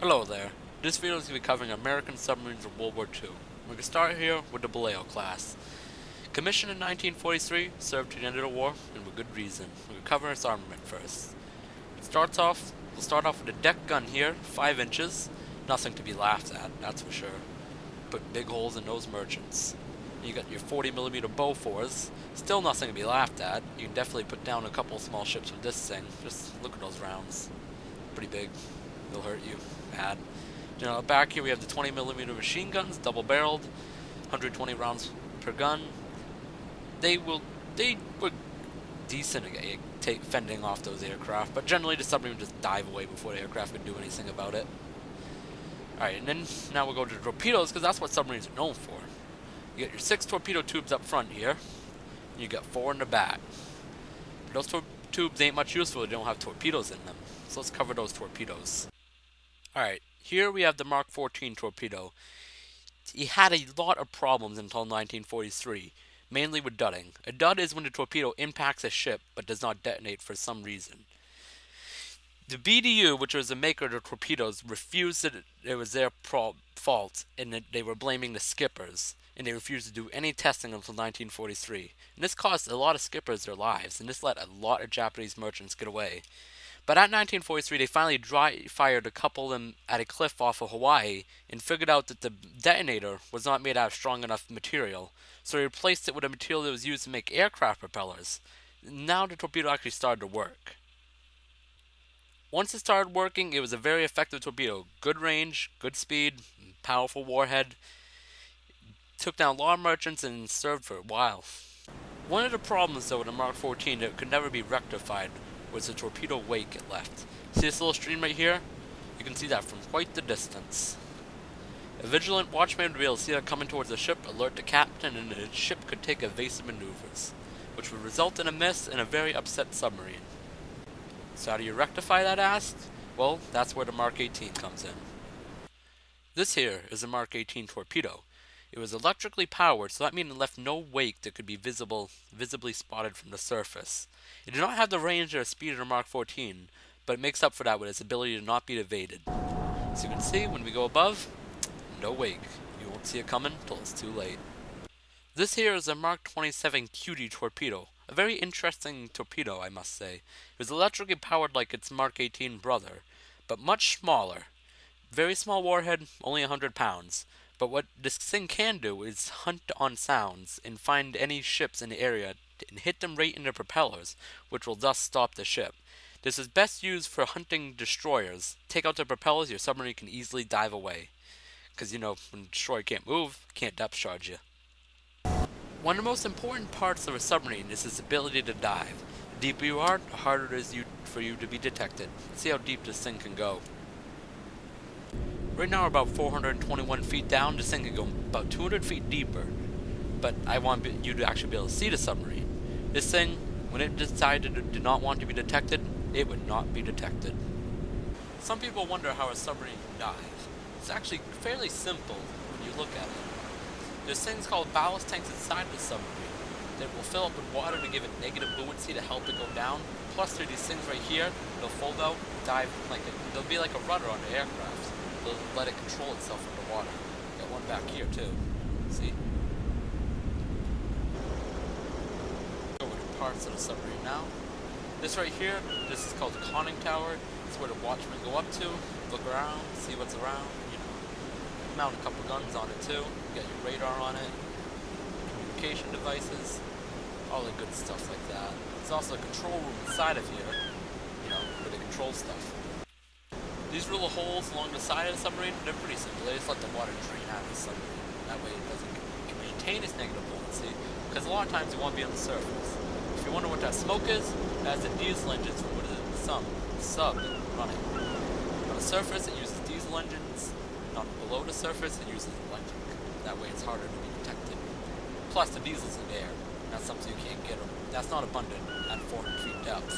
Hello there. This video is going to be covering American submarines of World War II. We're going to start here with the Baleo class. Commissioned in 1943, served to the end of the war, and with good reason. We're going to cover its armament first. We'll start off with the deck gun here, 5 inches. Nothing to be laughed at, that's for sure. Put big holes in those merchants. You got your 40mm Bofors, still nothing to be laughed at. You can definitely put down a couple small ships with this thing. Just look at those rounds. Pretty big. They'll hurt you bad. You know, back here we have the 20mm machine guns, double-barreled, 120 rounds per gun. They were decent at fending off those aircraft, but generally the submarine would just dive away before the aircraft could do anything about it. Alright, and then now we'll go to the torpedoes, because that's what submarines are known for. You got your 6 torpedo tubes up front here, and you got 4 in the back. But those tubes ain't much useful if they don't have torpedoes in them, so let's cover those torpedoes. Alright, here we have the Mark 14 torpedo. It had a lot of problems until 1943, mainly with dudding. A dud is when the torpedo impacts a ship but does not detonate for some reason. The BDU, which was the maker of the torpedoes, refused that it was their fault and that they were blaming the skippers, and they refused to do any testing until 1943. And this cost a lot of skippers their lives, and this let a lot of Japanese merchants get away. But at 1943, they finally dry fired a couple of them at a cliff off of Hawaii and figured out that the detonator was not made out of strong enough material, so they replaced it with a material that was used to make aircraft propellers. Now the torpedo actually started to work. Once it started working, it was a very effective torpedo. Good range, good speed, powerful warhead. Took down a lot of merchants and served for a while. One of the problems though with the Mark 14 that could never be rectified was the torpedo wake it left. See this little stream right here? You can see that from quite the distance. A vigilant watchman would be able to see that coming towards the ship, alert the captain, and the ship could take evasive maneuvers, which would result in a miss and a very upset submarine. So how do you rectify that, asked? Well, that's where the Mark 18 comes in. This here is a Mark 18 torpedo. It was electrically powered, so that means it left no wake that could be visibly spotted from the surface. It did not have the range or speed of the Mark 14, but it makes up for that with its ability to not be evaded. As you can see, when we go above, no wake. You won't see it coming until it's too late. This here is a Mark 27 Cutie torpedo. A very interesting torpedo, I must say. It was electrically powered like its Mark 18 brother, but much smaller. Very small warhead, only 100 pounds. But what this thing can do is hunt on sounds and find any ships in the area and hit them right in their propellers, which will thus stop the ship. This is best used for hunting destroyers. Take out the propellers, your submarine can easily dive away. Because, you know, when a destroyer can't move, can't depth charge you. One of the most important parts of a submarine is its ability to dive. The deeper you are, the harder it is for you to be detected. Let's see how deep this thing can go. Right now we're about 421 feet down. This thing can go about 200 feet deeper. But I want you to actually be able to see the submarine. This thing, when it decided it did not want to be detected, it would not be detected. Some people wonder how a submarine can dive. It's actually fairly simple when you look at it. There's things called ballast tanks inside the submarine that will fill up with water to give it negative buoyancy to help it go down. Plus there are these things right here, they'll fold out, dive they'll be like a rudder on the aircraft. They'll let it control itself underwater. Got one back here too. See? Over to parts of the submarine now. This right here, this is called the conning tower. It's where the watchmen go up to, look around, see what's around, you know. Mount a couple guns on it too. You got your radar on it, communication devices, all the good stuff like that. There's also a control room inside of here, you know, where they control stuff. These little holes along the side of the submarine, they're pretty simple. They just let the water drain out of the submarine. That way it can maintain its negative buoyancy, because a lot of times you want to be on the surface. If you wonder what that smoke is, that's the diesel engines from what is it, the sub running. On the surface it uses diesel engines, not below the surface it uses electric. That way it's harder to be detected. Plus the diesel's in the air. That's something you can't get. That's not abundant at 400 feet depth.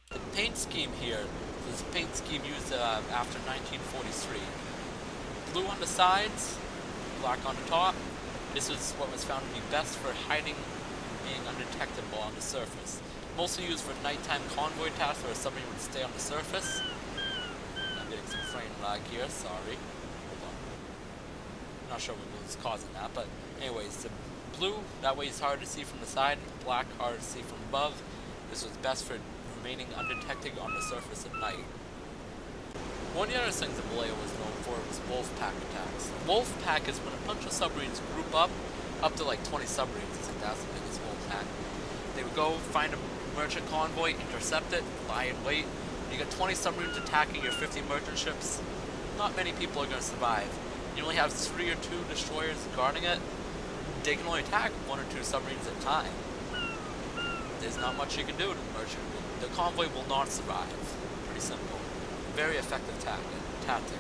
The paint scheme here, this paint scheme used after 1943. Blue on the sides, black on the top. This was what was found to be best for hiding and being undetectable on the surface. Mostly used for nighttime convoy tasks where a submarine would stay on the surface. I'm getting some frame lag here, sorry. Hold on. Not sure what was causing that, but anyways, the blue, that way it's hard to see from the side, black, hard to see from above. This was best for remaining undetected on the surface at night. One of the other things that Vallejo was known for was wolf pack attacks. Wolf pack is when a bunch of submarines group up to like 20 submarines. I think that's the biggest wolf pack. They would go find a merchant convoy, intercept it, lie in wait. You get 20 submarines attacking your 50 merchant ships. Not many people are going to survive. You only have 3 or 2 destroyers guarding it. They can only attack 1 or 2 submarines at a time. There's not much you can do to the merchant. The convoy will not survive. Pretty simple. Very effective tactic.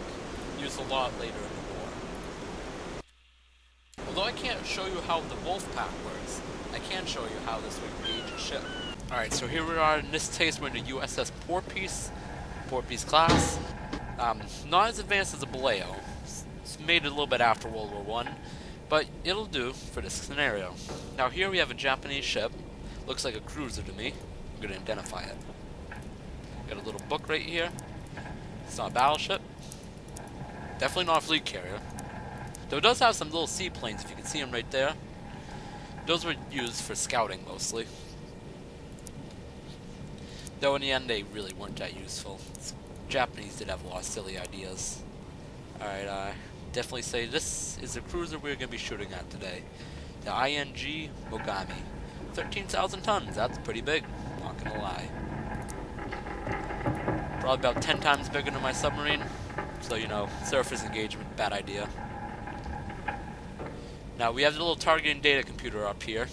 Used a lot later in the war. Although I can't show you how the wolf pack works, I can show you how this would engage a ship. Alright, so here we are. In this case, we're in the USS Portpeace class. Not as advanced as the Vallejo. It's made a little bit after World War I, but it'll do for this scenario. Now here we have a Japanese ship. Looks like a cruiser to me. I'm going to identify it. Got a little book right here. It's not a battleship. Definitely not a fleet carrier. Though it does have some little seaplanes, if you can see them right there. Those were used for scouting mostly. Though in the end they really weren't that useful. Japanese did have a lot of silly ideas. Alright, definitely say this is the cruiser we're going to be shooting at today. The ING Mogami. 13,000 tons, that's pretty big, not gonna lie. Probably about 10 times bigger than my submarine. So, you know, surface engagement, bad idea. Now, we have the little targeting data computer up here.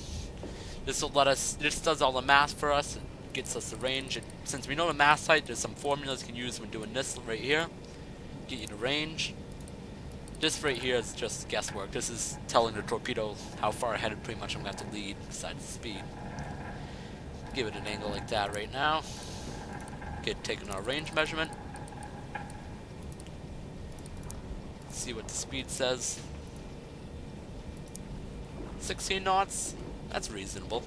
This will let us, this does all the math for us, it gets us the range. And since we know the math height, there's some formulas you can use when doing this right here. Get you the range. This right here is just guesswork. This is telling the torpedo how far ahead pretty much I'm going to have to lead besides the speed. Give it an angle like that right now. Get taking our range measurement. See what the speed says. 16 knots. That's reasonable.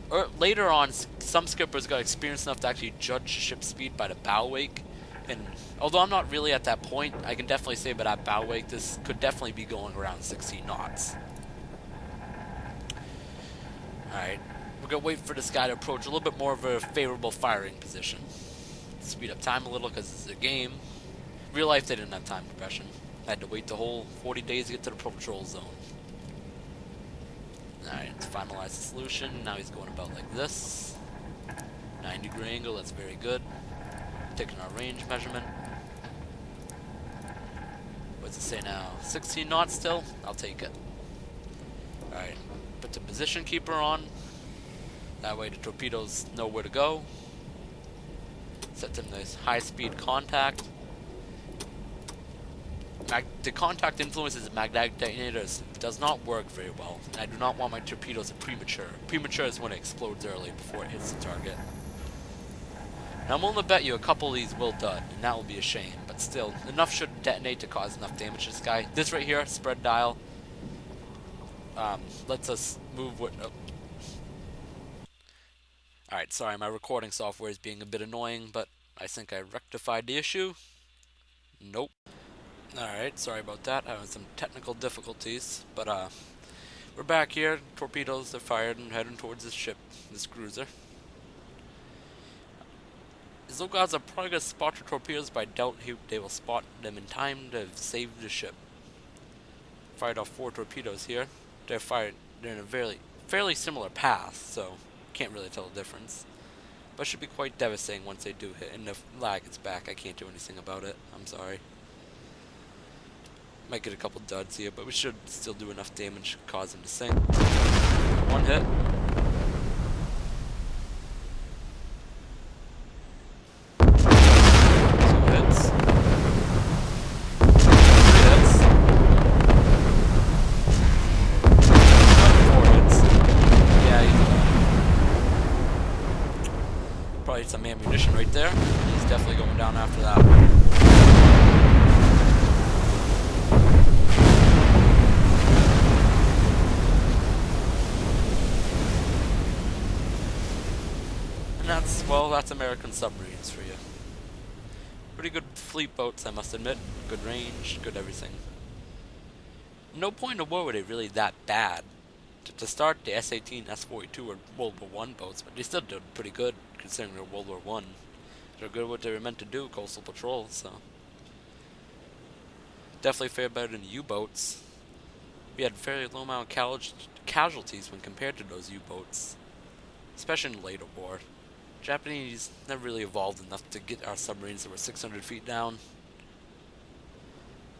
Or later on, some skippers got experience enough to actually judge ship speed by the bow wake. And although I'm not really at that point, I can definitely say by that bow wake, this could definitely be going around 16 knots. Alright, we're going to wait for this guy to approach a little bit more of a favorable firing position. Speed up time a little because it's a game. Real life, they didn't have time compression. I had to wait the whole 40 days to get to the patrol zone. Alright, let's finalize the solution. Now he's going about like this. 90-degree angle, that's very good. Taking our range measurement. What's it say now? 16 knots still? I'll take it. Alright, put the position keeper on. That way the torpedoes know where to go. Set them to high speed contact. The contact influences the magnetic detonators does not work very well. And I do not want my torpedoes to premature. Premature is when it explodes early before it hits the target. Now I'm willing to bet you a couple of these will dud, and that will be a shame. But still, enough should detonate to cause enough damage to this guy. This right here, spread dial, lets us move with... Oh. Alright, sorry, my recording software is being a bit annoying, but I think I rectified the issue. Nope. Alright, sorry about that, having some technical difficulties, but we're back here. Torpedoes are fired and heading towards this ship, this cruiser. These little guys are probably going to spot the torpedoes, but I doubt they will spot them in time to save the ship. Fired off 4 torpedoes here. They're in a fairly similar path, so can't really tell the difference. But should be quite devastating once they do hit. And the lag is back. I can't do anything about it. I'm sorry. Might get a couple duds here, but we should still do enough damage to cause them to sink. 1 hit. 2 hits. 3 hits. 4 hits. Yeah, he's probably some ammunition right there. He's definitely going down after that. Well, that's American submarines for you. Pretty good fleet boats, I must admit. Good range, good everything. No point in the war were they really that bad. To start, the S-18, S-42 were World War One boats, but they still did pretty good considering they're World War One. They're good at what they were meant to do, coastal patrol. So definitely fared better than U-boats. We had fairly low amount of casualties when compared to those U-boats, especially in the later war. Japanese never really evolved enough to get our submarines that were 600 feet down.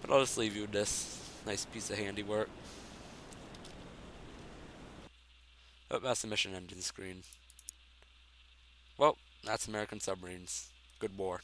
But I'll just leave you with this nice piece of handiwork. Oh, that's the mission ending screen. Well, that's American submarines. Good war.